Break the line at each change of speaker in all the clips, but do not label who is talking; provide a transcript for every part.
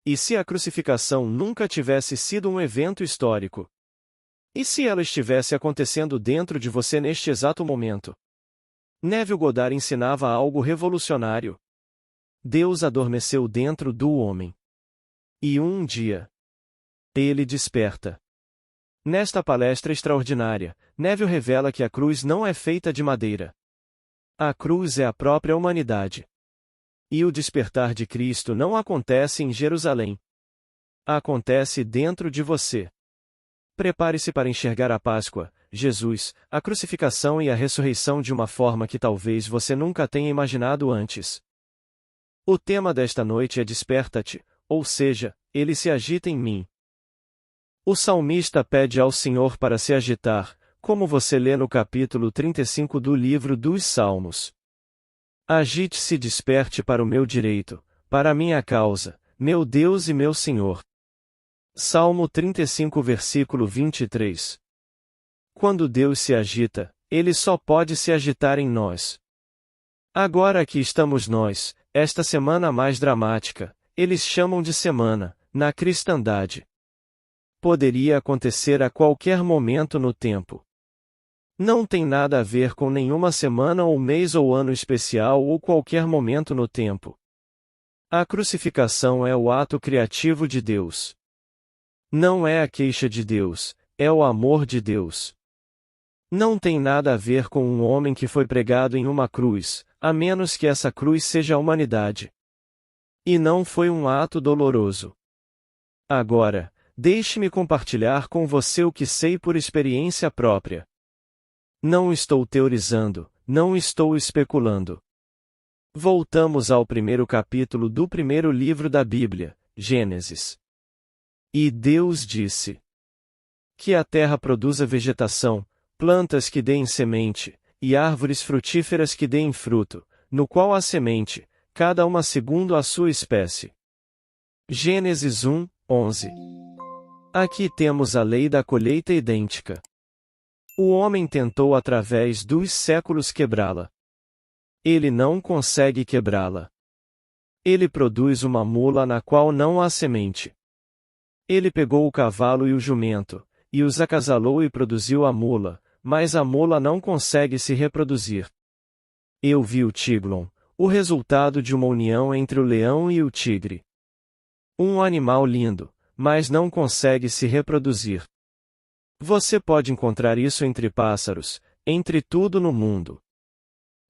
E se a crucificação nunca tivesse sido um evento histórico? E se ela estivesse acontecendo dentro de você neste exato momento? Neville Goddard ensinava algo revolucionário. Deus adormeceu dentro do homem. E um dia, ele desperta. Nesta palestra extraordinária, Neville revela que a cruz não é feita de madeira. A cruz é a própria humanidade. E o despertar de Cristo não acontece em Jerusalém. Acontece dentro de você. Prepare-se para enxergar a Páscoa, Jesus, a crucificação e a ressurreição de uma forma que talvez você nunca tenha imaginado antes. O tema desta noite é Desperta-te, ou seja, ele se agita em mim. O salmista pede ao Senhor para se agitar, como você lê no capítulo 35 do livro dos Salmos. Agite-se e desperte para o meu direito, para a minha causa, meu Deus e meu Senhor. Salmo 35 versículo 23. Quando Deus se agita, Ele só pode se agitar em nós. Agora aqui estamos nós, esta semana mais dramática, eles chamam de semana, na cristandade. Poderia acontecer a qualquer momento no tempo. Não tem nada a ver com nenhuma semana ou mês ou ano especial ou qualquer momento no tempo. A crucificação é o ato criativo de Deus. Não é a queixa de Deus, é o amor de Deus. Não tem nada a ver com um homem que foi pregado em uma cruz, a menos que essa cruz seja a humanidade. E não foi um ato doloroso. Agora, deixe-me compartilhar com você o que sei por experiência própria. Não estou teorizando, não estou especulando. Voltamos ao primeiro capítulo do primeiro livro da Bíblia, Gênesis. E Deus disse: que a terra produza vegetação, plantas que deem semente, e árvores frutíferas que deem fruto, no qual há semente, cada uma segundo a sua espécie. Gênesis 1, 11. Aqui temos a lei da colheita idêntica. O homem tentou através dos séculos quebrá-la. Ele não consegue quebrá-la. Ele produz uma mula na qual não há semente. Ele pegou o cavalo e o jumento, e os acasalou e produziu a mula, mas a mula não consegue se reproduzir. Eu vi o Tiglon, o resultado de uma união entre o leão e o tigre. Um animal lindo, mas não consegue se reproduzir. Você pode encontrar isso entre pássaros, entre tudo no mundo.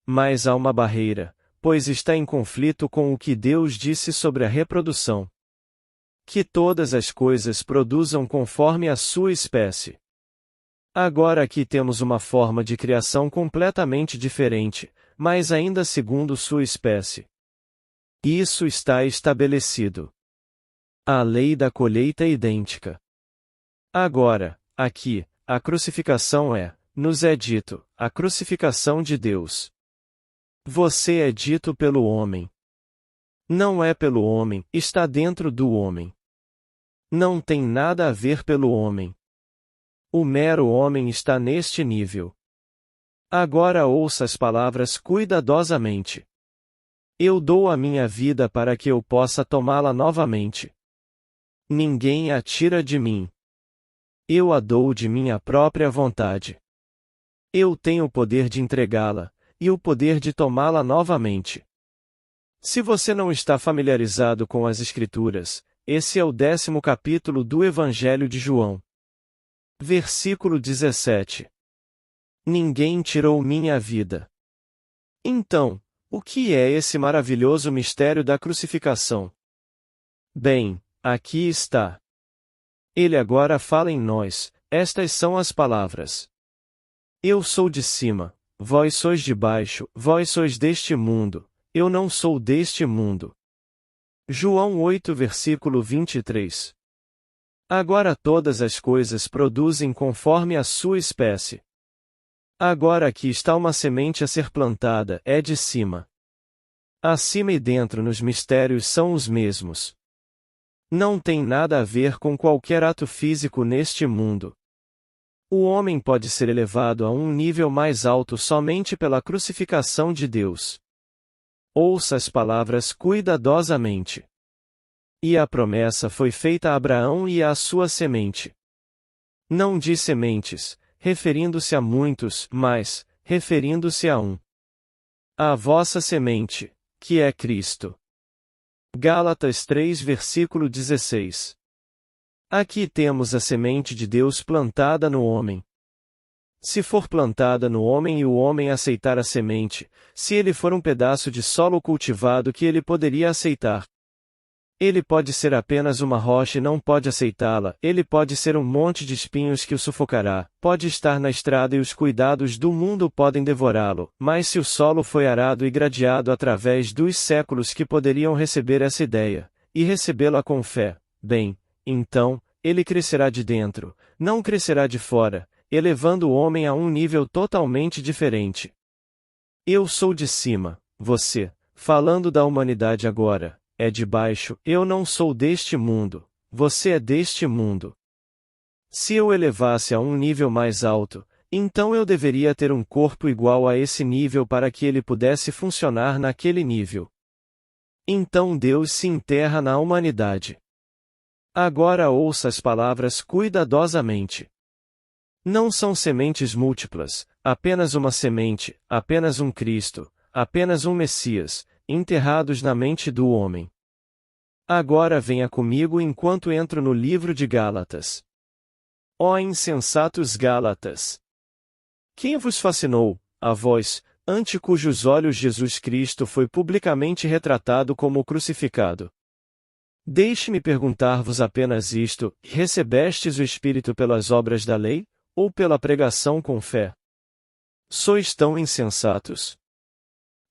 Mas há uma barreira, pois está em conflito com o que Deus disse sobre a reprodução. Que todas as coisas produzam conforme a sua espécie. Agora aqui temos uma forma de criação completamente diferente, mas ainda segundo sua espécie. Isso está estabelecido. A lei da colheita idêntica. Agora, aqui, a crucificação nos é dito, a crucificação de Deus. Você é dito pelo homem. Não é pelo homem, está dentro do homem. Não tem nada a ver pelo homem. O mero homem está neste nível. Agora ouça as palavras cuidadosamente. Eu dou a minha vida para que eu possa tomá-la novamente. Ninguém a tira de mim. Eu a dou de minha própria vontade. Eu tenho o poder de entregá-la, e o poder de tomá-la novamente. Se você não está familiarizado com as Escrituras, esse é o 10º capítulo do Evangelho de João. Versículo 17. Ninguém tirou minha vida. Então, o que é esse maravilhoso mistério da crucificação? Bem, aqui está. Ele agora fala em nós, estas são as palavras. Eu sou de cima, vós sois de baixo, vós sois deste mundo, eu não sou deste mundo. João 8 versículo 23. Agora todas as coisas produzem conforme a sua espécie. Agora aqui está uma semente a ser plantada, é de cima. Acima e dentro nos mistérios são os mesmos. Não tem nada a ver com qualquer ato físico neste mundo. O homem pode ser elevado a um nível mais alto somente pela crucificação de Deus. Ouça as palavras cuidadosamente. E a promessa foi feita a Abraão e à sua semente. Não diz sementes, referindo-se a muitos, mas, referindo-se a um. A vossa semente, que é Cristo. Gálatas 3 versículo 16. Aqui temos a semente de Deus plantada no homem. Se for plantada no homem e o homem aceitar a semente, se ele for um pedaço de solo cultivado que ele poderia aceitar. Ele pode ser apenas uma rocha e não pode aceitá-la, ele pode ser um monte de espinhos que o sufocará, pode estar na estrada e os cuidados do mundo podem devorá-lo, mas se o solo foi arado e gradeado através dos séculos que poderiam receber essa ideia, e recebê-la com fé, bem, então, ele crescerá de dentro, não crescerá de fora, elevando o homem a um nível totalmente diferente. Eu sou de cima, você, falando da humanidade agora, é de baixo, eu não sou deste mundo, você é deste mundo. Se eu elevasse a um nível mais alto, então eu deveria ter um corpo igual a esse nível para que ele pudesse funcionar naquele nível. Então Deus se enterra na humanidade. Agora ouça as palavras cuidadosamente. Não são sementes múltiplas, apenas uma semente, apenas um Cristo, apenas um Messias, enterrados na mente do homem. Agora venha comigo enquanto entro no livro de Gálatas. Ó insensatos Gálatas! Quem vos fascinou, a vós, ante cujos olhos Jesus Cristo foi publicamente retratado como crucificado? Deixe-me perguntar-vos apenas isto: recebestes o Espírito pelas obras da lei, ou pela pregação com fé? Sois tão insensatos?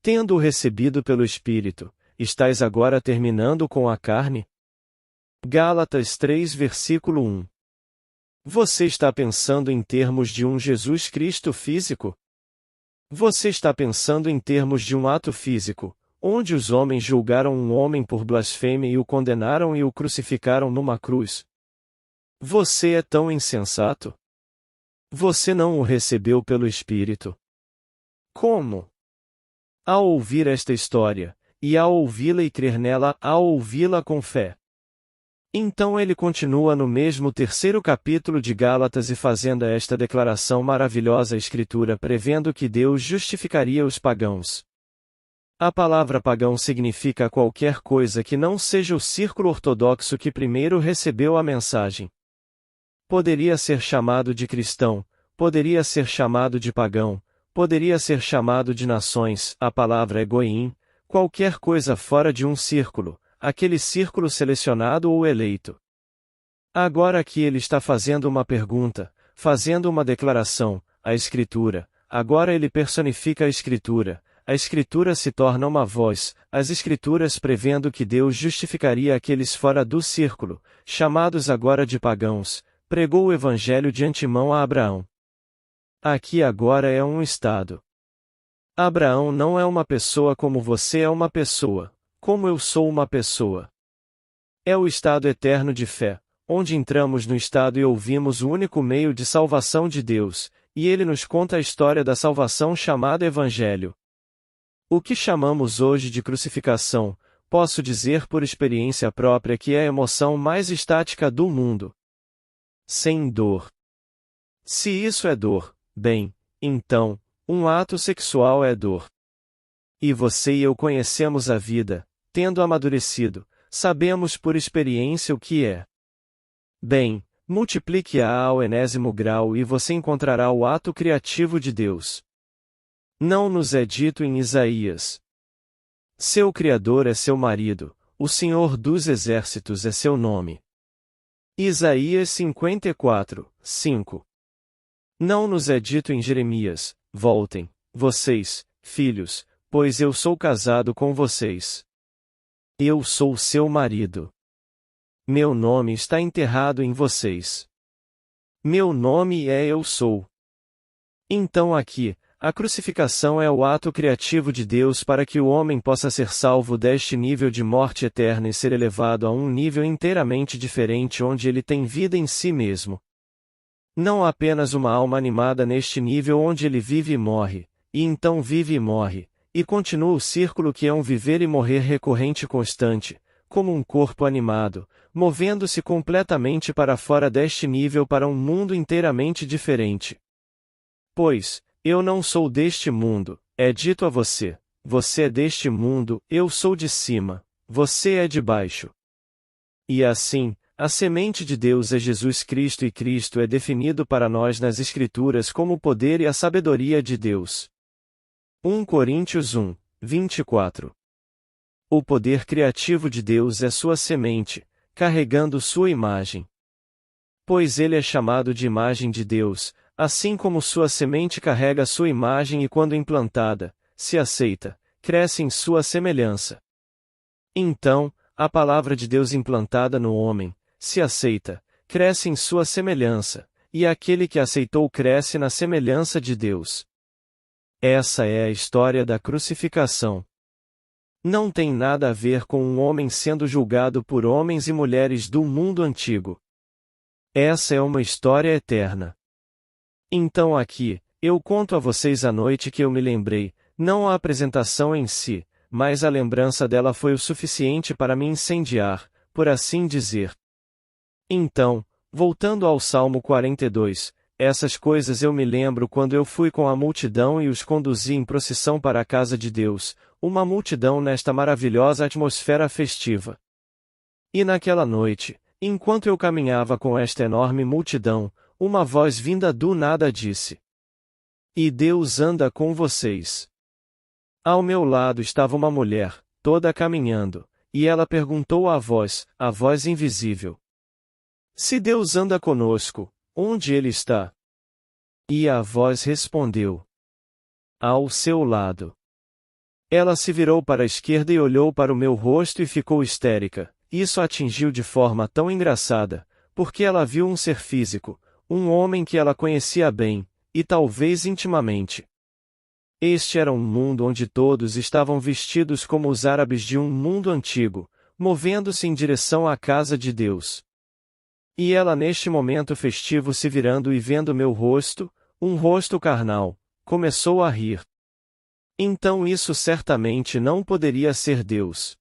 Tendo-o recebido pelo Espírito, estais agora terminando com a carne? Gálatas 3 versículo 1. Você está pensando em termos de um Jesus Cristo físico? Você está pensando em termos de um ato físico, onde os homens julgaram um homem por blasfêmia e o condenaram e o crucificaram numa cruz? Você é tão insensato? Você não o recebeu pelo Espírito? Como? Ao ouvir esta história, e ao ouvi-la e crer nela, ao ouvi-la com fé. Então ele continua no mesmo terceiro capítulo de Gálatas e fazendo esta declaração maravilhosa Escritura prevendo que Deus justificaria os pagãos. A palavra pagão significa qualquer coisa que não seja o círculo ortodoxo que primeiro recebeu a mensagem. Poderia ser chamado de cristão, poderia ser chamado de pagão, poderia ser chamado de nações, a palavra é goim, qualquer coisa fora de um círculo, aquele círculo selecionado ou eleito. Agora aqui ele está fazendo uma pergunta, fazendo uma declaração, a Escritura, agora ele personifica a Escritura se torna uma voz, as Escrituras prevendo que Deus justificaria aqueles fora do círculo, chamados agora de pagãos, pregou o Evangelho de antemão a Abraão. Aqui agora é um estado. Abraão não é uma pessoa como você é uma pessoa, como eu sou uma pessoa. É o estado eterno de fé, onde entramos no estado e ouvimos o único meio de salvação de Deus, e ele nos conta a história da salvação chamada Evangelho. O que chamamos hoje de crucificação, posso dizer por experiência própria que é a emoção mais estática do mundo. Sem dor. Se isso é dor, bem, então, um ato sexual é dor. E você e eu conhecemos a vida, tendo amadurecido, sabemos por experiência o que é. Bem, multiplique-a ao enésimo grau e você encontrará o ato criativo de Deus. Não nos é dito em Isaías. Seu Criador é seu marido, o Senhor dos Exércitos é seu nome. Isaías 54, 5. Não nos é dito em Jeremias: voltem, vocês, filhos, pois eu sou casado com vocês. Eu sou seu marido. Meu nome está enterrado em vocês. Meu nome é Eu Sou. Então aqui, a crucificação é o ato criativo de Deus para que o homem possa ser salvo deste nível de morte eterna e ser elevado a um nível inteiramente diferente onde ele tem vida em si mesmo. Não apenas uma alma animada neste nível onde ele vive e morre, e então vive e morre, e continua o círculo que é um viver e morrer recorrente e constante, como um corpo animado, movendo-se completamente para fora deste nível para um mundo inteiramente diferente. Pois, eu não sou deste mundo, é dito a você, você é deste mundo, eu sou de cima, você é de baixo. E assim, a semente de Deus é Jesus Cristo e Cristo é definido para nós nas Escrituras como o poder e a sabedoria de Deus. 1 Coríntios 1, 24. O poder criativo de Deus é sua semente, carregando sua imagem. Pois ele é chamado de imagem de Deus, assim como sua semente carrega sua imagem e quando implantada, se aceita, cresce em sua semelhança. Então, a palavra de Deus implantada no homem, se aceita, cresce em sua semelhança, e aquele que aceitou cresce na semelhança de Deus. Essa é a história da crucificação. Não tem nada a ver com um homem sendo julgado por homens e mulheres do mundo antigo. Essa é uma história eterna. Então aqui, eu conto a vocês a noite que eu me lembrei, não a apresentação em si, mas a lembrança dela foi o suficiente para me incendiar, por assim dizer. Então, voltando ao Salmo 42, essas coisas eu me lembro quando eu fui com a multidão e os conduzi em procissão para a casa de Deus, uma multidão nesta maravilhosa atmosfera festiva. E naquela noite, enquanto eu caminhava com esta enorme multidão, uma voz vinda do nada disse: "E Deus anda com vocês." Ao meu lado estava uma mulher, toda caminhando, e ela perguntou à voz, a voz invisível: "Se Deus anda conosco, onde Ele está?" E a voz respondeu: "Ao seu lado." Ela se virou para a esquerda e olhou para o meu rosto e ficou histérica. Isso a atingiu de forma tão engraçada, porque ela viu um ser físico, um homem que ela conhecia bem, e talvez intimamente. Este era um mundo onde todos estavam vestidos como os árabes de um mundo antigo, movendo-se em direção à casa de Deus. E ela neste momento festivo se virando e vendo meu rosto, um rosto carnal, começou a rir. Então isso certamente não poderia ser Deus.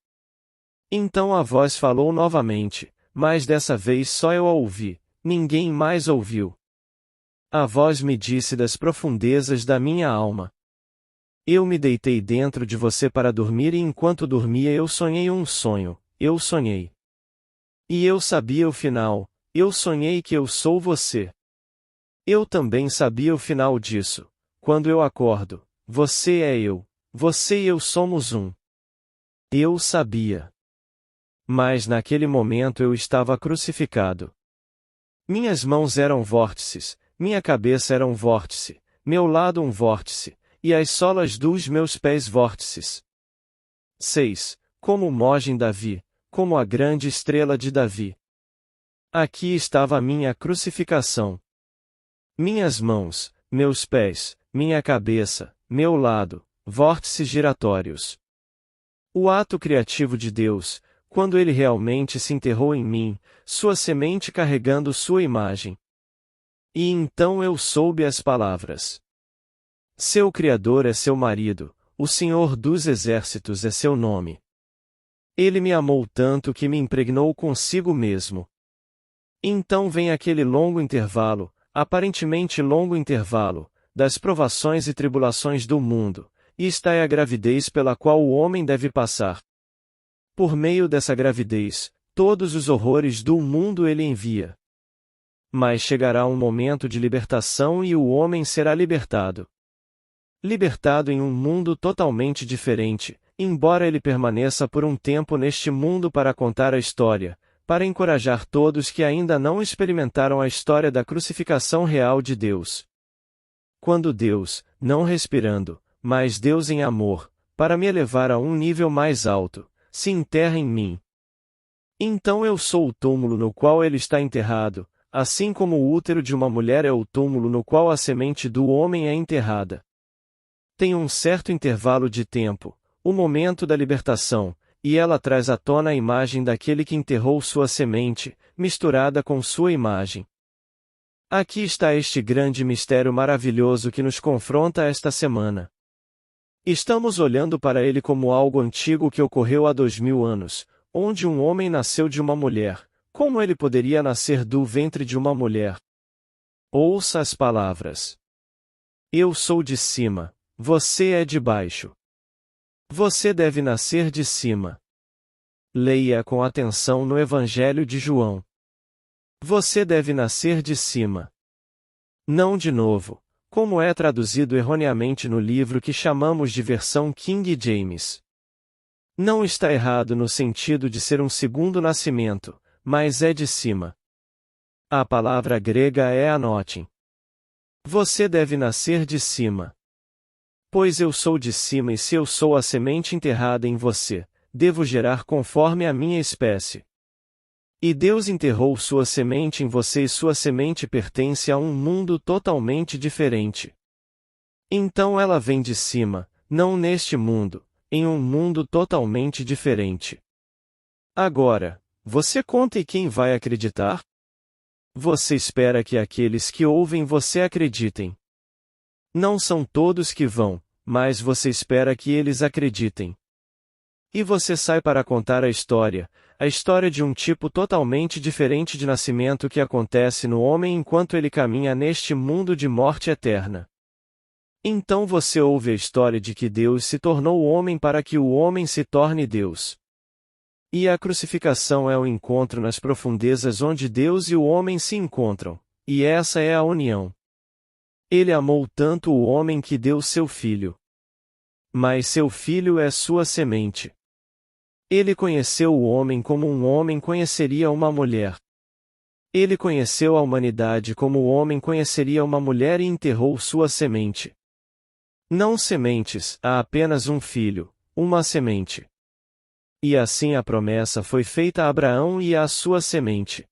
Então a voz falou novamente, mas dessa vez só eu a ouvi, ninguém mais ouviu. A voz me disse das profundezas da minha alma: "Eu me deitei dentro de você para dormir e enquanto dormia eu sonhei um sonho, eu sonhei. E eu sabia o final, eu sonhei que eu sou você. Eu também sabia o final disso, quando eu acordo, você é eu, você e eu somos um." Eu sabia. Mas naquele momento eu estava crucificado. Minhas mãos eram vórtices, minha cabeça era um vórtice, meu lado um vórtice, e as solas dos meus pés vórtices. 6. Como o Mogem Davi, como a grande estrela de Davi. Aqui estava a minha crucificação. Minhas mãos, meus pés, minha cabeça, meu lado, vórtices giratórios. O ato criativo de Deus, quando ele realmente se enterrou em mim, sua semente carregando sua imagem. E então eu soube as palavras. Seu Criador é seu marido, o Senhor dos Exércitos é seu nome. Ele me amou tanto que me impregnou consigo mesmo. Então vem aquele longo intervalo, aparentemente longo intervalo, das provações e tribulações do mundo, e está é a gravidez pela qual o homem deve passar. Por meio dessa gravidez, todos os horrores do mundo ele envia. Mas chegará um momento de libertação e o homem será libertado. Libertado em um mundo totalmente diferente, embora ele permaneça por um tempo neste mundo para contar a história, para encorajar todos que ainda não experimentaram a história da crucificação real de Deus. Quando Deus, não respirando, mas Deus em amor, para me elevar a um nível mais alto, se enterra em mim. Então eu sou o túmulo no qual ele está enterrado, assim como o útero de uma mulher é o túmulo no qual a semente do homem é enterrada. Tem um certo intervalo de tempo, o momento da libertação, e ela traz à tona a imagem daquele que enterrou sua semente, misturada com sua imagem. Aqui está este grande mistério maravilhoso que nos confronta esta semana. Estamos olhando para ele como algo antigo que ocorreu há 2000 anos, onde um homem nasceu de uma mulher, como ele poderia nascer do ventre de uma mulher? Ouça as palavras. Eu sou de cima, você é de baixo. Você deve nascer de cima. Leia com atenção no Evangelho de João. Você deve nascer de cima. Não de novo, como é traduzido erroneamente no livro que chamamos de versão King James. Não está errado no sentido de ser um segundo nascimento, mas é de cima. A palavra grega é anotin. Você deve nascer de cima. Pois eu sou de cima e se eu sou a semente enterrada em você, devo gerar conforme a minha espécie. E Deus enterrou sua semente em você e sua semente pertence a um mundo totalmente diferente. Então ela vem de cima, não neste mundo, em um mundo totalmente diferente. Agora, você conta e quem vai acreditar? Você espera que aqueles que ouvem você acreditem. Não são todos que vão, mas você espera que eles acreditem. E você sai para contar a história de um tipo totalmente diferente de nascimento que acontece no homem enquanto ele caminha neste mundo de morte eterna. Então você ouve a história de que Deus se tornou homem para que o homem se torne Deus. E a crucificação é o encontro nas profundezas onde Deus e o homem se encontram, e essa é a união. Ele amou tanto o homem que deu seu filho. Mas seu filho é sua semente. Ele conheceu o homem como um homem conheceria uma mulher. Ele conheceu a humanidade como o homem conheceria uma mulher e enterrou sua semente. Não sementes, há apenas um filho, uma semente. E assim a promessa foi feita a Abraão e à sua semente.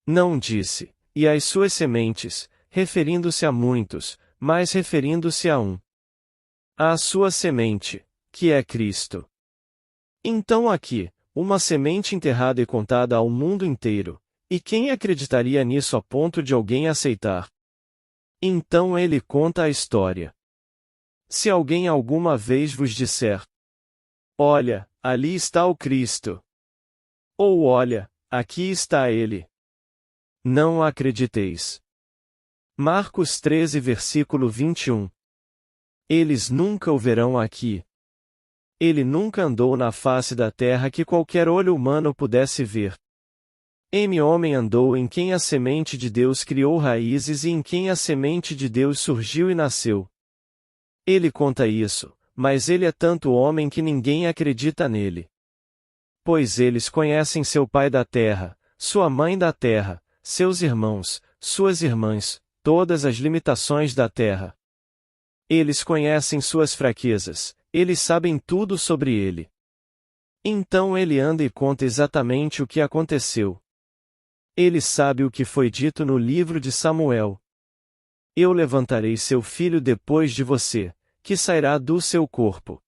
Não disse, e às suas sementes, referindo-se a muitos, mas referindo-se a um. À sua semente, que é Cristo. Então aqui, uma semente enterrada e contada ao mundo inteiro, e quem acreditaria nisso a ponto de alguém aceitar? Então ele conta a história. Se alguém alguma vez vos disser: olha, ali está o Cristo. Ou olha, aqui está ele. Não acrediteis. Marcos 13 versículo 21. Eles nunca o verão aqui. Ele nunca andou na face da terra que qualquer olho humano pudesse ver. Homem andou em quem a semente de Deus criou raízes e em quem a semente de Deus surgiu e nasceu. Ele conta isso, mas ele é tanto homem que ninguém acredita nele. Pois eles conhecem seu pai da terra, sua mãe da terra, seus irmãos, suas irmãs, todas as limitações da terra. Eles conhecem suas fraquezas, eles sabem tudo sobre ele. Então ele anda e conta exatamente o que aconteceu. Ele sabe o que foi dito no livro de Samuel. Eu levantarei seu filho depois de você, que sairá do seu corpo.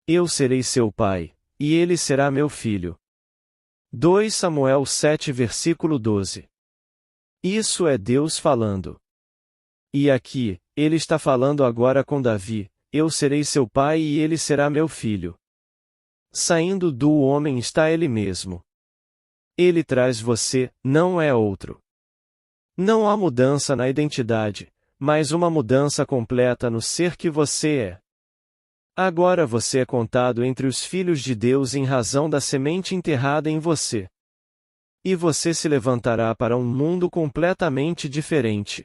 Eu serei seu pai, e ele será meu filho. 2 Samuel 7 versículo 12. Isso é Deus falando. E aqui, ele está falando agora com Davi: eu serei seu pai e ele será meu filho. Saindo do homem está ele mesmo. Ele traz você, não é outro. Não há mudança na identidade, mas uma mudança completa no ser que você é. Agora você é contado entre os filhos de Deus em razão da semente enterrada em você. E você se levantará para um mundo completamente diferente.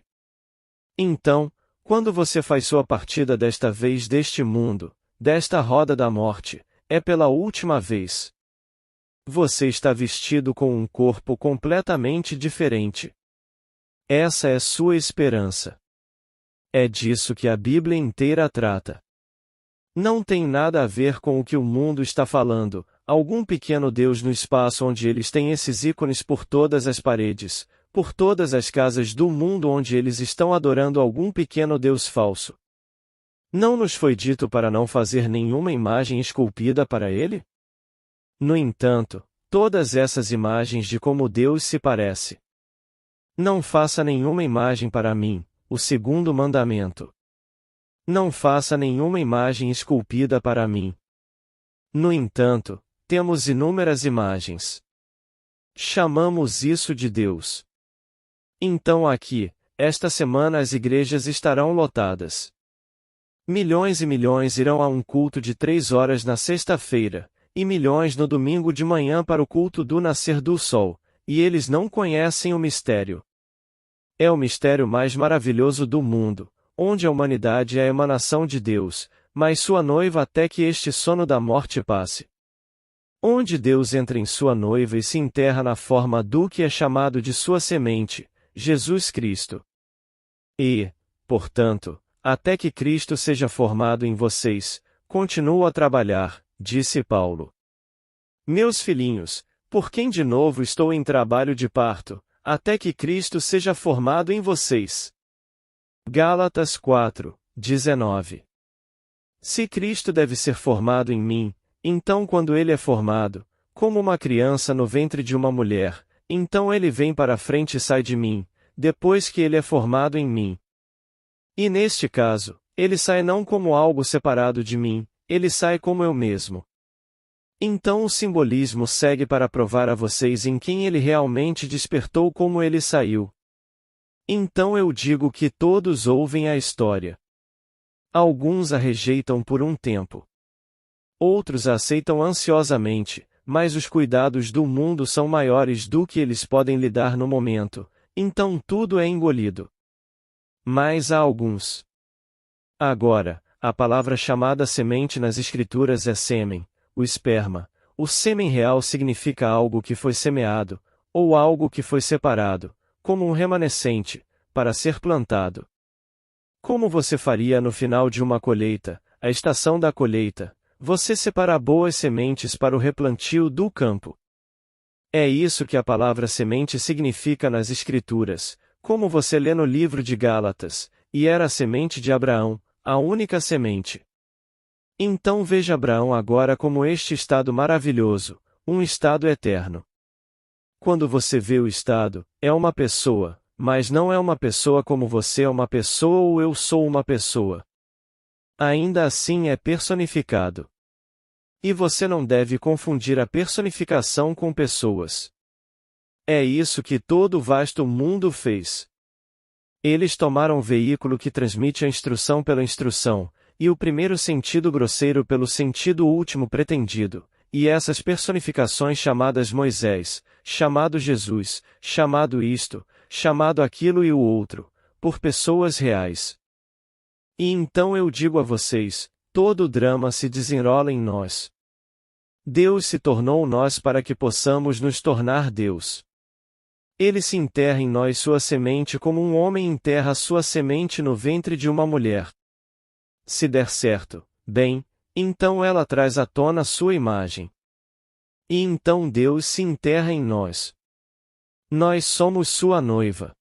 Então, quando você faz sua partida desta vez deste mundo, desta roda da morte, é pela última vez. Você está vestido com um corpo completamente diferente. Essa é sua esperança. É disso que a Bíblia inteira trata. Não tem nada a ver com o que o mundo está falando, algum pequeno Deus no espaço onde eles têm esses ícones por todas as paredes, por todas as casas do mundo onde eles estão adorando algum pequeno Deus falso. Não nos foi dito para não fazer nenhuma imagem esculpida para ele? No entanto, todas essas imagens de como Deus se parece. Não faça nenhuma imagem para mim, o segundo mandamento. Não faça nenhuma imagem esculpida para mim. No entanto, temos inúmeras imagens. Chamamos isso de Deus. Então aqui, esta semana as igrejas estarão lotadas. Milhões e milhões irão a um culto de 3 horas na sexta-feira, e milhões no domingo de manhã para o culto do nascer do sol, e eles não conhecem o mistério. É o mistério mais maravilhoso do mundo, onde a humanidade é a emanação de Deus, mas sua noiva até que este sono da morte passe. Onde Deus entra em sua noiva e se enterra na forma do que é chamado de sua semente, Jesus Cristo. E, portanto, até que Cristo seja formado em vocês, continuo a trabalhar, disse Paulo. Meus filhinhos, por quem de novo estou em trabalho de parto, até que Cristo seja formado em vocês. Gálatas 4, 19. Se Cristo deve ser formado em mim, então quando ele é formado, como uma criança no ventre de uma mulher, então ele vem para a frente e sai de mim, depois que ele é formado em mim. E neste caso, ele sai não como algo separado de mim, ele sai como eu mesmo. Então o simbolismo segue para provar a vocês em quem ele realmente despertou como ele saiu. Então eu digo que todos ouvem a história. Alguns a rejeitam por um tempo. Outros a aceitam ansiosamente, mas os cuidados do mundo são maiores do que eles podem lidar no momento, então tudo é engolido. Mas há alguns. Agora, a palavra chamada semente nas Escrituras é sêmen, o esperma. O sêmen real significa algo que foi semeado, ou algo que foi separado, como um remanescente, para ser plantado. Como você faria no final de uma colheita, a estação da colheita, você separa boas sementes para o replantio do campo. É isso que a palavra semente significa nas Escrituras, como você lê no livro de Gálatas, e era a semente de Abraão, a única semente. Então veja Abraão agora como este estado maravilhoso, um estado eterno. Quando você vê o estado, é uma pessoa, mas não é uma pessoa como você é uma pessoa ou eu sou uma pessoa. Ainda assim é personificado. E você não deve confundir a personificação com pessoas. É isso que todo o vasto mundo fez. Eles tomaram o veículo que transmite a instrução pela instrução, e o primeiro sentido grosseiro pelo sentido último pretendido, e essas personificações chamadas Moisés, chamado Jesus, chamado isto, chamado aquilo e o outro, por pessoas reais. E então eu digo a vocês, todo o drama se desenrola em nós. Deus se tornou nós para que possamos nos tornar Deus. Ele se enterra em nós sua semente como um homem enterra sua semente no ventre de uma mulher. Se der certo, bem, então ela traz à tona sua imagem. E então Deus se enterra em nós. Nós somos sua noiva.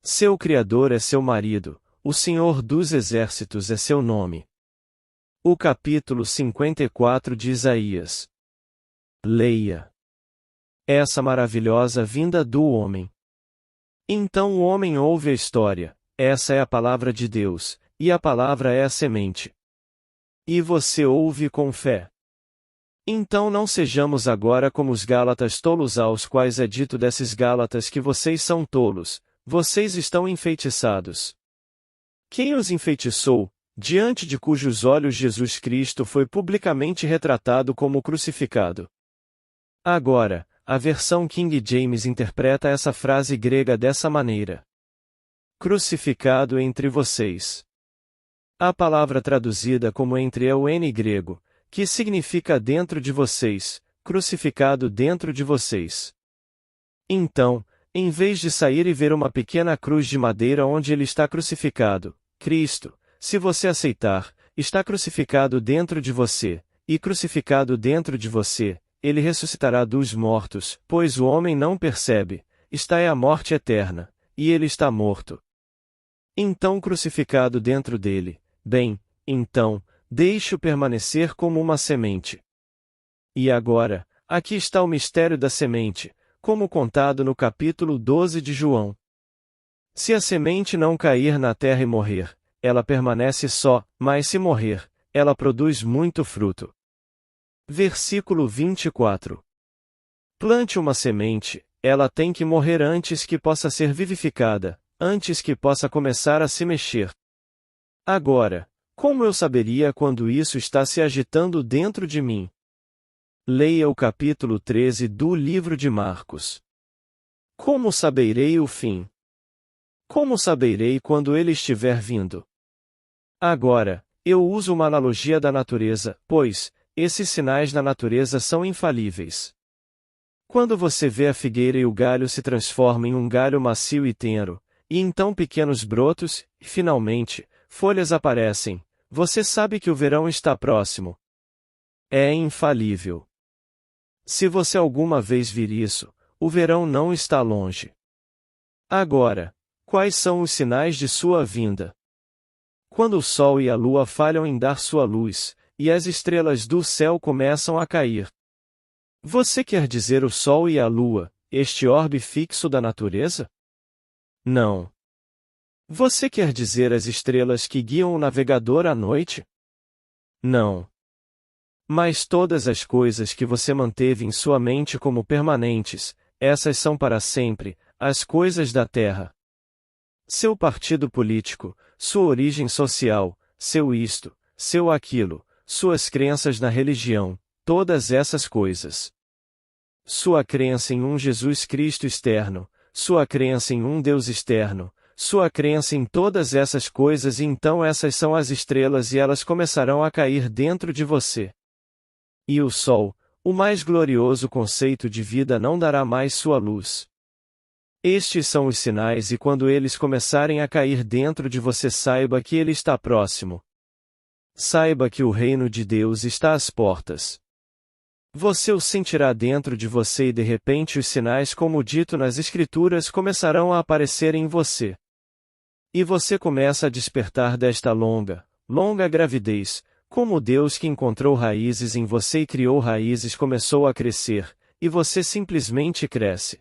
Seu Criador é seu marido, o Senhor dos Exércitos é seu nome. O capítulo 54 de Isaías. Leia. Essa maravilhosa vinda do homem. Então o homem ouve a história, essa é a palavra de Deus, e a palavra é a semente. E você ouve com fé. Então não sejamos agora como os Gálatas tolos aos quais é dito desses Gálatas que vocês são tolos, vocês estão enfeitiçados. Quem os enfeitiçou, diante de cujos olhos Jesus Cristo foi publicamente retratado como crucificado? Agora, a versão King James interpreta essa frase grega dessa maneira: crucificado entre vocês. A palavra traduzida como entre é o N grego, que significa dentro de vocês, crucificado dentro de vocês. Então, em vez de sair e ver uma pequena cruz de madeira onde ele está crucificado, Cristo, se você aceitar, está crucificado dentro de você, e crucificado dentro de você, ele ressuscitará dos mortos, pois o homem não percebe, esta é a morte eterna, e ele está morto. Então crucificado dentro dele, bem, então, deixe-o permanecer como uma semente. E agora, aqui está o mistério da semente, como contado no capítulo 12 de João. Se a semente não cair na terra e morrer, ela permanece só, mas se morrer, ela produz muito fruto. Versículo 24. Plante uma semente, ela tem que morrer antes que possa ser vivificada, antes que possa começar a se mexer. Agora, como eu saberia quando isso está se agitando dentro de mim? Leia o capítulo 13 do livro de Marcos. Como saberei o fim? Como saberei quando ele estiver vindo? Agora, eu uso uma analogia da natureza, pois, esses sinais na natureza são infalíveis. Quando você vê a figueira e o galho se transforma em um galho macio e tenro, e então pequenos brotos, e finalmente, folhas aparecem, você sabe que o verão está próximo. É infalível. Se você alguma vez vir isso, o verão não está longe. Agora, quais são os sinais de sua vinda? Quando o sol e a lua falham em dar sua luz, e as estrelas do céu começam a cair. Você quer dizer o sol e a lua, este orbe fixo da natureza? Não. Você quer dizer as estrelas que guiam o navegador à noite? Não. Mas todas as coisas que você manteve em sua mente como permanentes, essas são para sempre, as coisas da terra. Seu partido político, sua origem social, seu isto, seu aquilo, suas crenças na religião, todas essas coisas. Sua crença em um Jesus Cristo externo, sua crença em um Deus externo, sua crença em todas essas coisas e então essas são as estrelas e elas começarão a cair dentro de você. E o sol, o mais glorioso conceito de vida não dará mais sua luz. Estes são os sinais e quando eles começarem a cair dentro de você saiba que ele está próximo. Saiba que o reino de Deus está às portas. Você o sentirá dentro de você e de repente os sinais como dito nas Escrituras começarão a aparecer em você. E você começa a despertar desta longa gravidez, como Deus que encontrou raízes em você e criou raízes começou a crescer, e você simplesmente cresce.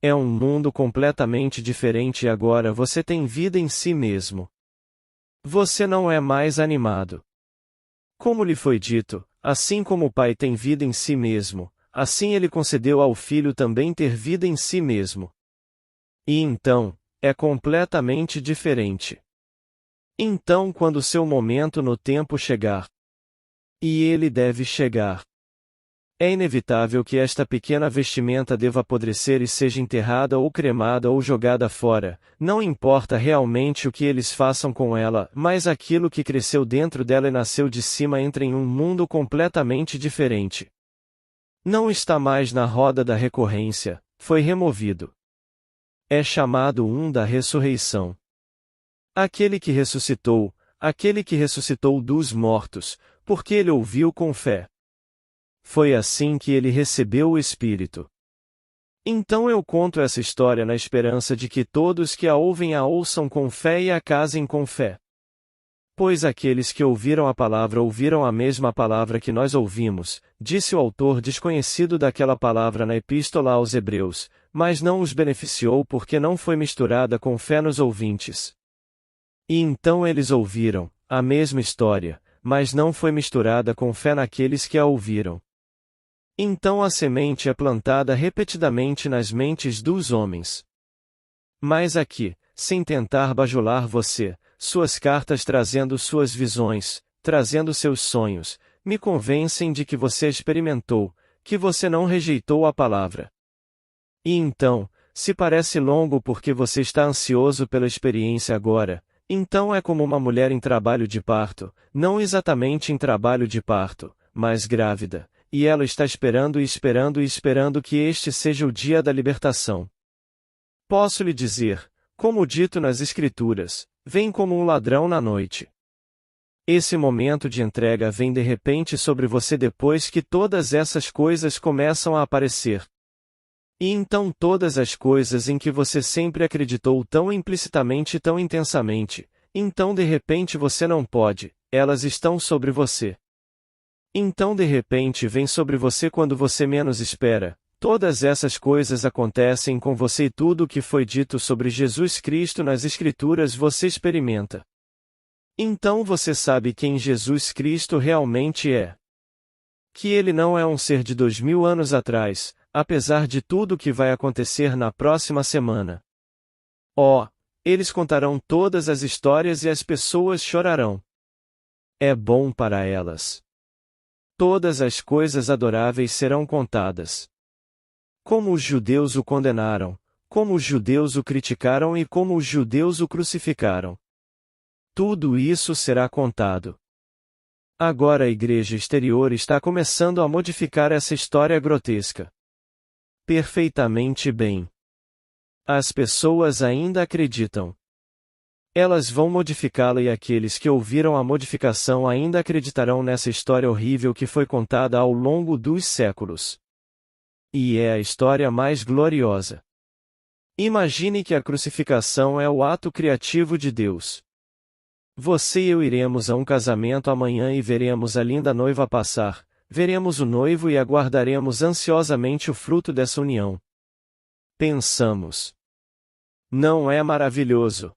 É um mundo completamente diferente e agora você tem vida em si mesmo. Você não é mais animado. Como lhe foi dito, assim como o Pai tem vida em si mesmo, assim ele concedeu ao Filho também ter vida em si mesmo. E então, é completamente diferente. Então quando seu momento no tempo chegar, e ele deve chegar, é inevitável que esta pequena vestimenta deva apodrecer e seja enterrada ou cremada ou jogada fora, não importa realmente o que eles façam com ela, mas aquilo que cresceu dentro dela e nasceu de cima entra em um mundo completamente diferente. Não está mais na roda da recorrência, foi removido. É chamado da ressurreição. Aquele que ressuscitou dos mortos, porque ele ouviu com fé. Foi assim que ele recebeu o Espírito. Então eu conto essa história na esperança de que todos que a ouvem a ouçam com fé e a casem com fé. Pois aqueles que ouviram a palavra ouviram a mesma palavra que nós ouvimos, disse o autor desconhecido daquela palavra na Epístola aos Hebreus, mas não os beneficiou porque não foi misturada com fé nos ouvintes. E então eles ouviram a mesma história, mas não foi misturada com fé naqueles que a ouviram. Então a semente é plantada repetidamente nas mentes dos homens. Mas aqui, sem tentar bajular você, suas cartas trazendo suas visões, trazendo seus sonhos, me convencem de que você experimentou, que você não rejeitou a palavra. E então, se parece longo porque você está ansioso pela experiência agora, então é como uma mulher em trabalho de parto, não exatamente em trabalho de parto, mas grávida. E ela está esperando e esperando e esperando que este seja o dia da libertação. Posso lhe dizer, como dito nas Escrituras, vem como um ladrão na noite. Esse momento de entrega vem de repente sobre você depois que todas essas coisas começam a aparecer. E então todas as coisas em que você sempre acreditou tão implicitamente e tão intensamente, então de repente você não pode, elas estão sobre você. Então de repente vem sobre você quando você menos espera, todas essas coisas acontecem com você e tudo o que foi dito sobre Jesus Cristo nas Escrituras você experimenta. Então você sabe quem Jesus Cristo realmente é. Que ele não é um ser de 2000 anos atrás, apesar de tudo o que vai acontecer na próxima semana. Oh, eles contarão todas as histórias e as pessoas chorarão. É bom para elas. Todas as coisas adoráveis serão contadas. Como os judeus o condenaram, como os judeus o criticaram e como os judeus o crucificaram. Tudo isso será contado. Agora a igreja exterior está começando a modificar essa história grotesca. Perfeitamente bem. As pessoas ainda acreditam. Elas vão modificá-la e aqueles que ouviram a modificação ainda acreditarão nessa história horrível que foi contada ao longo dos séculos. E é a história mais gloriosa. Imagine que a crucificação é o ato criativo de Deus. Você e eu iremos a um casamento amanhã e veremos a linda noiva passar, veremos o noivo e aguardaremos ansiosamente o fruto dessa união. Pensamos. Não é maravilhoso?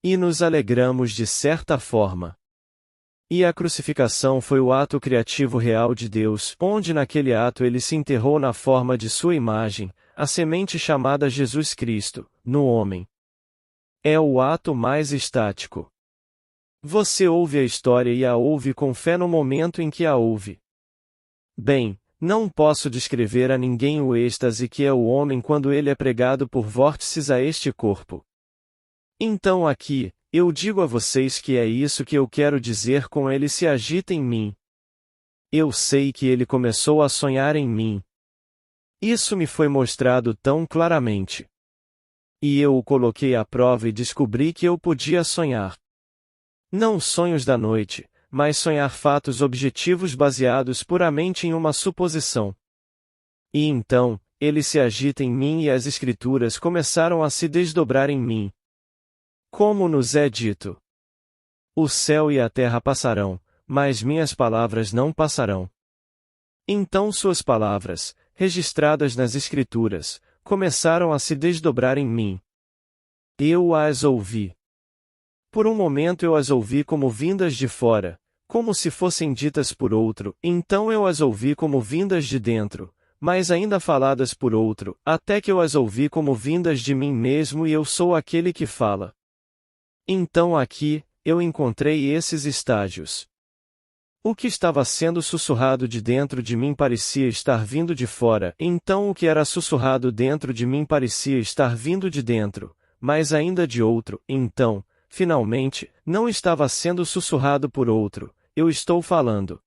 E nos alegramos de certa forma. E a crucificação foi o ato criativo real de Deus, onde naquele ato ele se enterrou na forma de sua imagem, a semente chamada Jesus Cristo, no homem. É o ato mais estático. Você ouve a história e a ouve com fé no momento em que a ouve. Bem, não posso descrever a ninguém o êxtase que é o homem quando ele é pregado por vórtices a este corpo. Então aqui, eu digo a vocês que é isso que eu quero dizer com ele se agita em mim. Eu sei que ele começou a sonhar em mim. Isso me foi mostrado tão claramente. E eu o coloquei à prova e descobri que eu podia sonhar. Não sonhos da noite, mas sonhar fatos objetivos baseados puramente em uma suposição. E então, ele se agita em mim e as escrituras começaram a se desdobrar em mim. Como nos é dito: o céu e a terra passarão, mas minhas palavras não passarão. Então suas palavras, registradas nas escrituras, começaram a se desdobrar em mim. Eu as ouvi. Por um momento eu as ouvi como vindas de fora, como se fossem ditas por outro, então eu as ouvi como vindas de dentro, mas ainda faladas por outro, até que eu as ouvi como vindas de mim mesmo e eu sou aquele que fala. Então aqui, eu encontrei esses estágios. O que estava sendo sussurrado de dentro de mim parecia estar vindo de fora, então o que era sussurrado dentro de mim parecia estar vindo de dentro, mas ainda de outro, então, finalmente, não estava sendo sussurrado por outro, eu estou falando.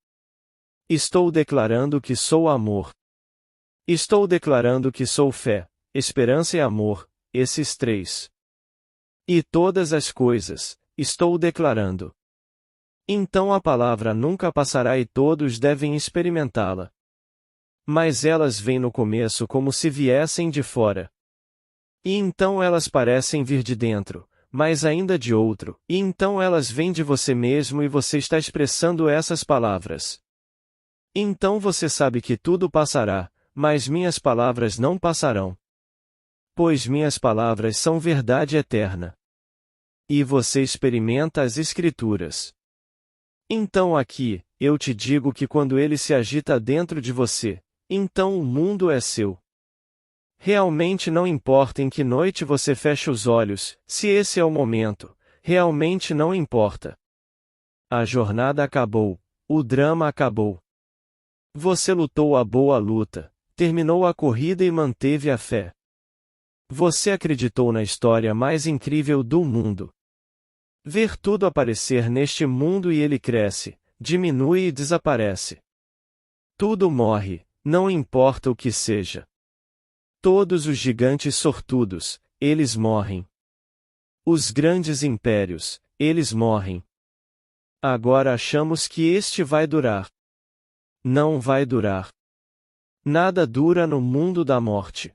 Estou declarando que sou amor. Estou declarando que sou fé, esperança e amor, esses três. E todas as coisas, estou declarando. Então a palavra nunca passará e todos devem experimentá-la. Mas elas vêm no começo como se viessem de fora. E então elas parecem vir de dentro, mas ainda de outro, e então elas vêm de você mesmo e você está expressando essas palavras. Então você sabe que tudo passará, mas minhas palavras não passarão. Pois minhas palavras são verdade eterna. E você experimenta as Escrituras. Então aqui, eu te digo que quando ele se agita dentro de você, então o mundo é seu. Realmente não importa em que noite você fecha os olhos, se esse é o momento, realmente não importa. A jornada acabou, o drama acabou. Você lutou a boa luta, terminou a corrida e manteve a fé. Você acreditou na história mais incrível do mundo. Ver tudo aparecer neste mundo e ele cresce, diminui e desaparece. Tudo morre, não importa o que seja. Todos os gigantes sortudos, eles morrem. Os grandes impérios, eles morrem. Agora achamos que este vai durar. Não vai durar. Nada dura no mundo da morte.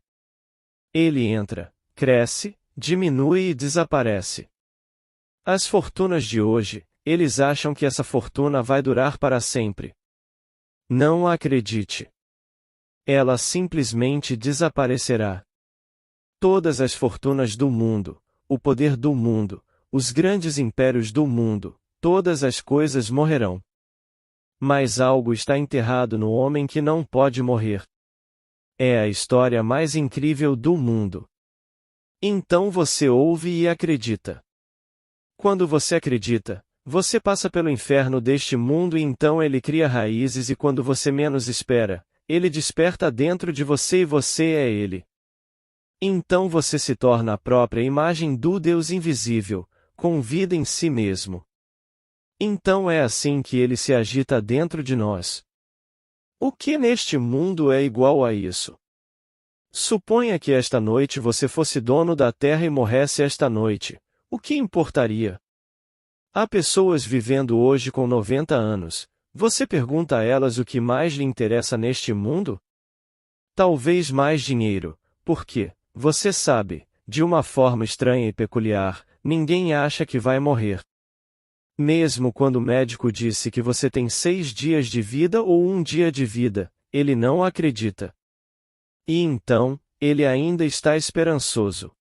Ele entra, cresce, diminui e desaparece. As fortunas de hoje, eles acham que essa fortuna vai durar para sempre. Não acredite. Ela simplesmente desaparecerá. Todas as fortunas do mundo, o poder do mundo, os grandes impérios do mundo, todas as coisas morrerão. Mas algo está enterrado no homem que não pode morrer. É a história mais incrível do mundo. Então você ouve e acredita. Quando você acredita, você passa pelo inferno deste mundo e então ele cria raízes e quando você menos espera, ele desperta dentro de você e você é ele. Então você se torna a própria imagem do Deus invisível, com vida em si mesmo. Então é assim que ele se agita dentro de nós. O que neste mundo é igual a isso? Suponha que esta noite você fosse dono da terra e morresse esta noite. O que importaria? Há pessoas vivendo hoje com 90 anos. Você pergunta a elas o que mais lhe interessa neste mundo? Talvez mais dinheiro, porque, você sabe, de uma forma estranha e peculiar, ninguém acha que vai morrer. Mesmo quando o médico disse que você tem 6 dias de vida ou 1 dia de vida, ele não acredita. E então, ele ainda está esperançoso.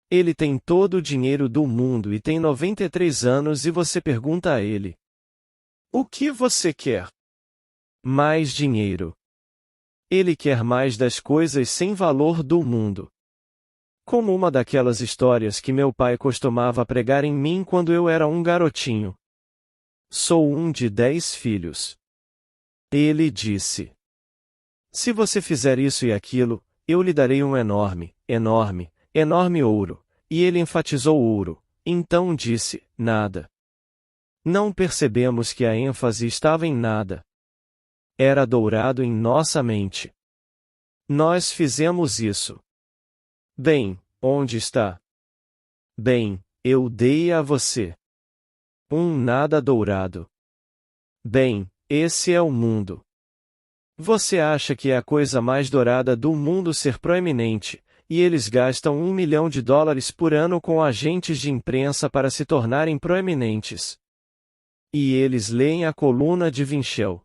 Ele tem todo o dinheiro do mundo e tem 93 anos e você pergunta a ele: o que você quer? Mais dinheiro. Ele quer mais das coisas sem valor do mundo. Como uma daquelas histórias que meu pai costumava pregar em mim quando eu era um garotinho. Sou um de 10 filhos. Ele disse: se você fizer isso e aquilo, eu lhe darei um enorme, enorme, enorme ouro. E ele enfatizou ouro, então disse: nada. Não percebemos que a ênfase estava em nada. Era dourado em nossa mente. Nós fizemos isso. Bem, onde está? Bem, eu dei a você. Um nada dourado. Bem, esse é o mundo. Você acha que é a coisa mais dourada do mundo ser proeminente, e eles gastam $1 milhão por ano com agentes de imprensa para se tornarem proeminentes. E eles leem a coluna de Winchell.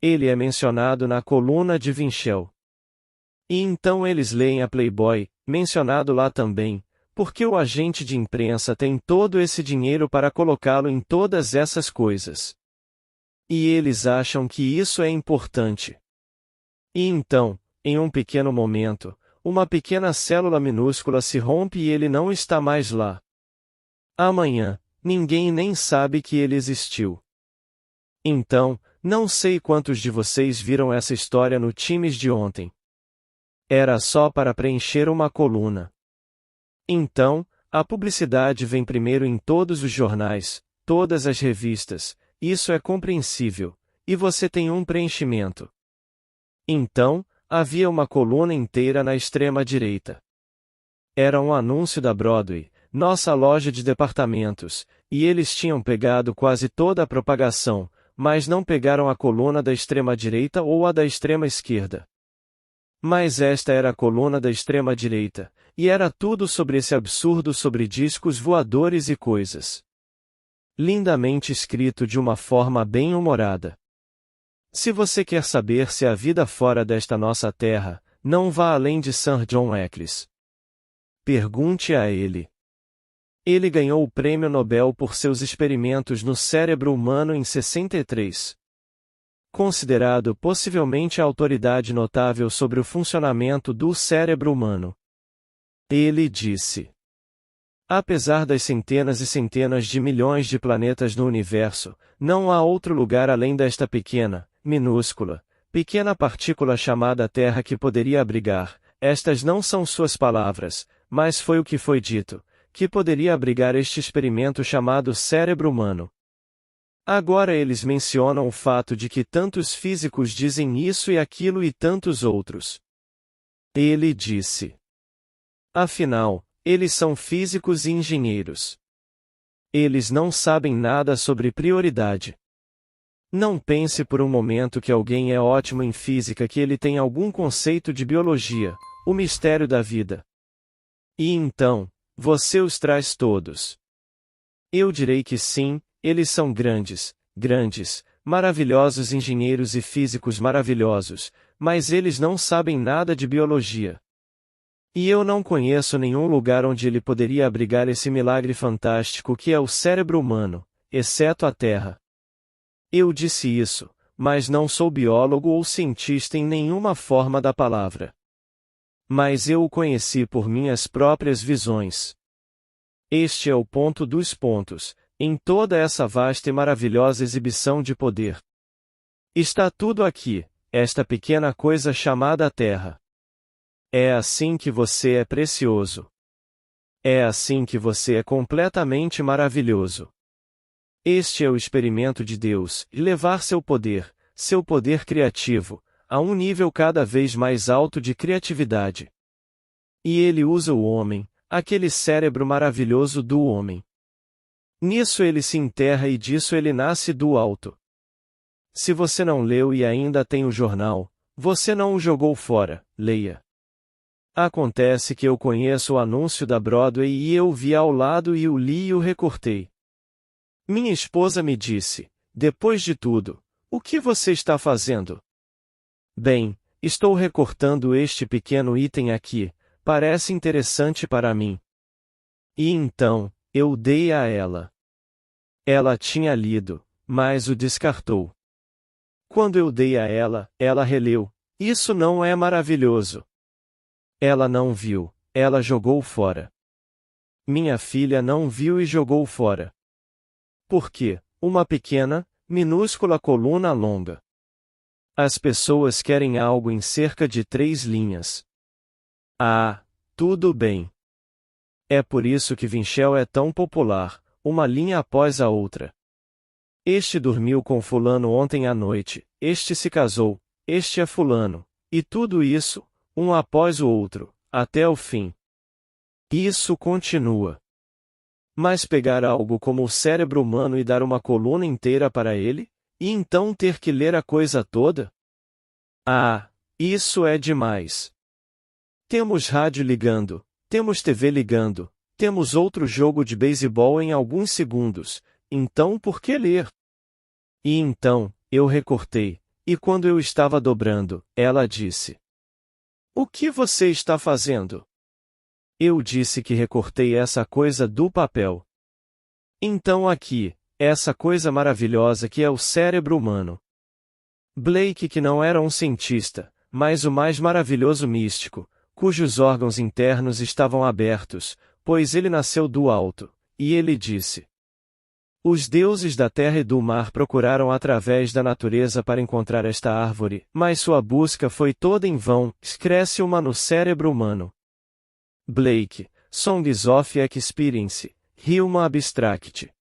Ele é mencionado na coluna de Winchell. E então eles leem a Playboy, mencionado lá também, porque o agente de imprensa tem todo esse dinheiro para colocá-lo em todas essas coisas. E eles acham que isso é importante. E então, em um pequeno momento, uma pequena célula minúscula se rompe e ele não está mais lá. Amanhã, ninguém nem sabe que ele existiu. Então, não sei quantos de vocês viram essa história no Times de ontem. Era só para preencher uma coluna. Então, a publicidade vem primeiro em todos os jornais, todas as revistas, isso é compreensível, e você tem um preenchimento. Então, havia uma coluna inteira na extrema direita. Era um anúncio da Broadway, nossa loja de departamentos, e eles tinham pegado quase toda a propagação, mas não pegaram a coluna da extrema direita ou a da extrema esquerda. Mas esta era a coluna da extrema direita, e era tudo sobre esse absurdo sobre discos voadores e coisas. Lindamente escrito de uma forma bem humorada. Se você quer saber se há vida fora desta nossa terra, não vá além de Sir John Eccles. Pergunte a ele. Ele ganhou o Prêmio Nobel por seus experimentos no cérebro humano em 63. Considerado possivelmente a autoridade notável sobre o funcionamento do cérebro humano. Ele disse: apesar das centenas e centenas de milhões de planetas no universo, não há outro lugar além desta pequena, minúscula, pequena partícula chamada Terra que poderia abrigar, estas não são suas palavras, mas foi o que foi dito, que poderia abrigar este experimento chamado cérebro humano. Agora eles mencionam o fato de que tantos físicos dizem isso e aquilo e tantos outros. Ele disse. Afinal, eles são físicos e engenheiros. Eles não sabem nada sobre prioridade. Não pense por um momento que alguém é ótimo em física que ele tem algum conceito de biologia, o mistério da vida. E então, você os traz todos. Eu direi que sim, eles são grandes, maravilhosos engenheiros e físicos maravilhosos, mas eles não sabem nada de biologia. E eu não conheço nenhum lugar onde ele poderia abrigar esse milagre fantástico que é o cérebro humano, exceto a Terra. Eu disse isso, mas não sou biólogo ou cientista em nenhuma forma da palavra. Mas eu o conheci por minhas próprias visões. Este é o ponto dos pontos, em toda essa vasta e maravilhosa exibição de poder. Está tudo aqui, esta pequena coisa chamada Terra. É assim que você é precioso. É assim que você é completamente maravilhoso. Este é o experimento de Deus, levar seu poder criativo, a um nível cada vez mais alto de criatividade. E ele usa o homem, aquele cérebro maravilhoso do homem. Nisso ele se enterra e disso ele nasce do alto. Se você não leu e ainda tem o jornal, você não o jogou fora, leia. Acontece que eu conheço o anúncio da Broadway e eu o vi ao lado e o li e o recortei. Minha esposa me disse, depois de tudo, o que você está fazendo? Bem, estou recortando este pequeno item aqui, parece interessante para mim. E então, eu o dei a ela. Ela tinha lido, mas o descartou. Quando eu dei a ela, ela releu, isso não é maravilhoso. Ela não viu, ela jogou fora. Minha filha não viu e jogou fora. Por quê? Uma pequena, minúscula coluna longa. As pessoas querem algo em cerca de 3 linhas. Ah, tudo bem. É por isso que Winchell é tão popular, uma linha após a outra. Este dormiu com fulano ontem à noite, este se casou, este é fulano, e tudo isso, um após o outro, até o fim. Isso continua. Mas pegar algo como o cérebro humano e dar uma coluna inteira para ele, e então ter que ler a coisa toda? Ah, isso é demais. Temos rádio ligando, temos TV ligando, temos outro jogo de beisebol em alguns segundos, então por que ler? E então, eu recortei, e quando eu estava dobrando, ela disse: O que você está fazendo? Eu disse que recortei essa coisa do papel. Então aqui, essa coisa maravilhosa que é o cérebro humano. Blake que não era um cientista, mas o mais maravilhoso místico, cujos órgãos internos estavam abertos, pois ele nasceu do alto, e ele disse: Os deuses da terra e do mar procuraram através da natureza para encontrar esta árvore, mas sua busca foi toda em vão, cresce uma no cérebro humano. Blake, Songs of Experience, Human Abstract.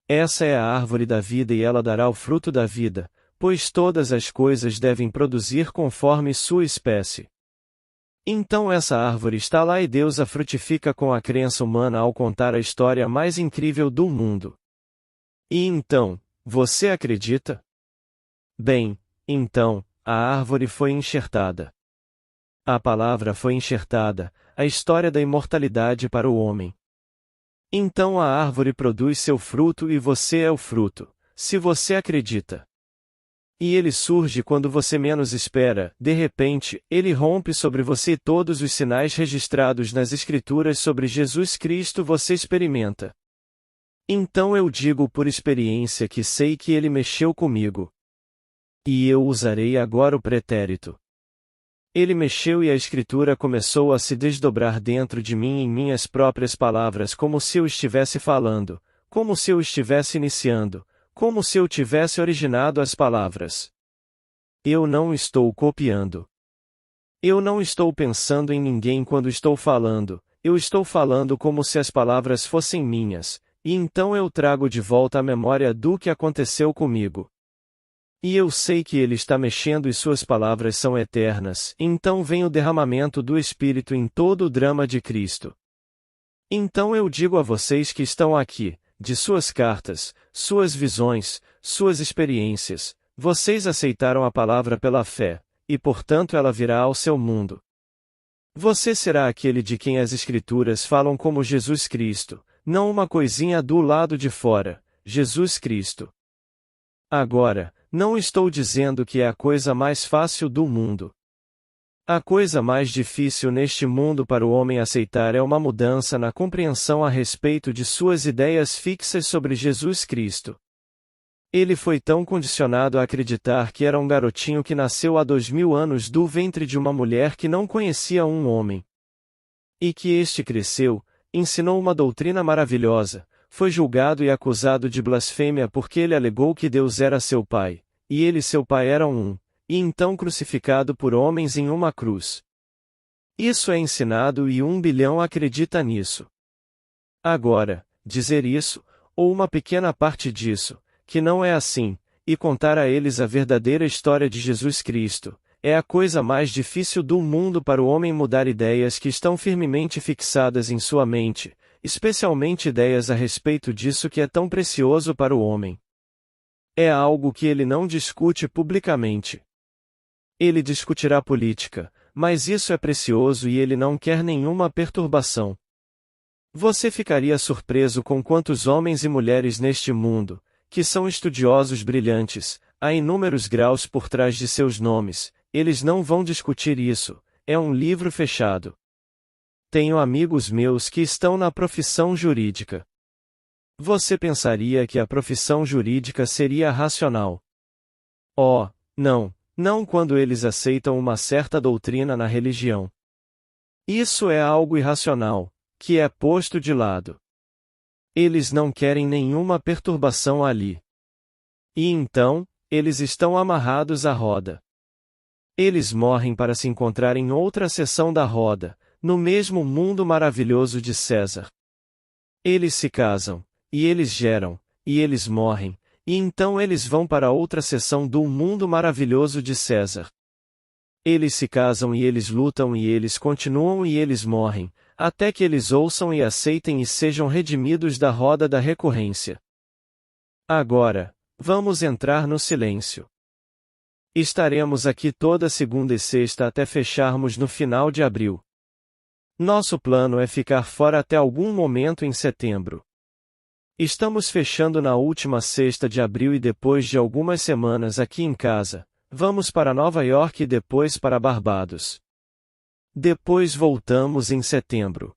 Essa é a árvore da vida e ela dará o fruto da vida, pois todas as coisas devem produzir conforme sua espécie. Então essa árvore está lá e Deus a frutifica com a crença humana ao contar a história mais incrível do mundo. E então, você acredita? Bem, então, a árvore foi enxertada. A palavra foi enxertada, a história da imortalidade para o homem. Então a árvore produz seu fruto e você é o fruto, se você acredita. E ele surge quando você menos espera, de repente, ele rompe sobre você e todos os sinais registrados nas Escrituras sobre Jesus Cristo você experimenta. Então eu digo por experiência que sei que ele mexeu comigo. E eu usarei agora o pretérito. Ele mexeu e a Escritura começou a se desdobrar dentro de mim em minhas próprias palavras como se eu estivesse falando, como se eu estivesse iniciando, como se eu tivesse originado as palavras. Eu não estou copiando. Eu não estou pensando em ninguém quando estou falando, eu estou falando como se as palavras fossem minhas, e então eu trago de volta a memória do que aconteceu comigo. E eu sei que ele está mexendo e suas palavras são eternas, então vem o derramamento do Espírito em todo o drama de Cristo. Então eu digo a vocês que estão aqui, de suas cartas, suas visões, suas experiências, vocês aceitaram a palavra pela fé, e portanto ela virá ao seu mundo. Você será aquele de quem as Escrituras falam como Jesus Cristo, não uma coisinha do lado de fora, Jesus Cristo. Agora, não estou dizendo que é a coisa mais fácil do mundo. A coisa mais difícil neste mundo para o homem aceitar é uma mudança na compreensão a respeito de suas ideias fixas sobre Jesus Cristo. Ele foi tão condicionado a acreditar que era um garotinho que nasceu há 2000 anos do ventre de uma mulher que não conhecia um homem. E que este cresceu, ensinou uma doutrina maravilhosa, foi julgado e acusado de blasfêmia porque ele alegou que Deus era seu pai, e ele e seu pai eram um, e então crucificado por homens em uma cruz. Isso é ensinado e 1 bilhão acredita nisso. Agora, dizer isso, ou uma pequena parte disso, que não é assim, e contar a eles a verdadeira história de Jesus Cristo, é a coisa mais difícil do mundo para o homem mudar ideias que estão firmemente fixadas em sua mente, especialmente ideias a respeito disso que é tão precioso para o homem. É algo que ele não discute publicamente. Ele discutirá política, mas isso é precioso e ele não quer nenhuma perturbação. Você ficaria surpreso com quantos homens e mulheres neste mundo, que são estudiosos brilhantes, há inúmeros graus por trás de seus nomes, eles não vão discutir isso, é um livro fechado. Tenho amigos meus que estão na profissão jurídica. Você pensaria que a profissão jurídica seria racional? Oh, não quando eles aceitam uma certa doutrina na religião. Isso é algo irracional, que é posto de lado. Eles não querem nenhuma perturbação ali. E então, eles estão amarrados à roda. Eles morrem para se encontrar em outra seção da roda, no mesmo mundo maravilhoso de César. Eles se casam, e eles geram, e eles morrem, e então eles vão para outra seção do mundo maravilhoso de César. Eles se casam e eles lutam e eles continuam e eles morrem, até que eles ouçam e aceitem e sejam redimidos da roda da recorrência. Agora, vamos entrar no silêncio. Estaremos aqui toda segunda e sexta até fecharmos no final de abril. Nosso plano é ficar fora até algum momento em setembro. Estamos fechando na última sexta de abril e depois de algumas semanas aqui em casa, vamos para Nova York e depois para Barbados. Depois voltamos em setembro.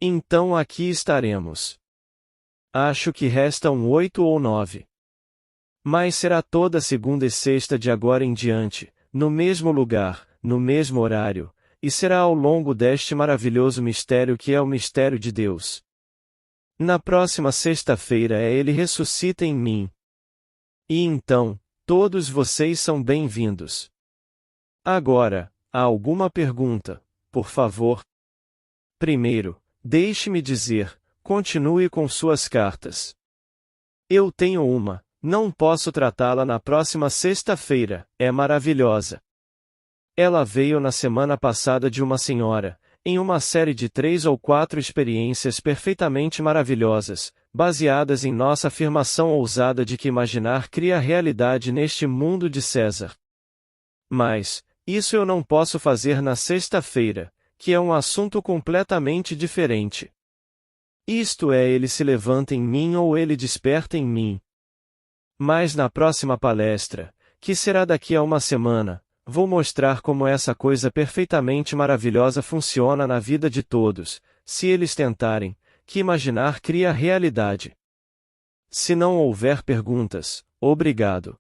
Então aqui estaremos. Acho que restam 8 ou 9. Mas será toda segunda e sexta de agora em diante, no mesmo lugar, no mesmo horário, e será ao longo deste maravilhoso mistério que é o mistério de Deus. Na próxima sexta-feira Ele ressuscita em mim. E então, todos vocês são bem-vindos. Agora, há alguma pergunta, por favor? Primeiro, deixe-me dizer, continue com suas cartas. Eu tenho uma, não posso tratá-la na próxima sexta-feira, é maravilhosa. Ela veio na semana passada de uma senhora, em uma série de 3 ou 4 experiências perfeitamente maravilhosas, baseadas em nossa afirmação ousada de que imaginar cria realidade neste mundo de César. Mas, isso eu não posso fazer na sexta-feira, que é um assunto completamente diferente. Isto é, ele se levanta em mim ou ele desperta em mim. Mas na próxima palestra, que será daqui a uma semana, vou mostrar como essa coisa perfeitamente maravilhosa funciona na vida de todos, se eles tentarem, que imaginar cria realidade. Se não houver perguntas, obrigado.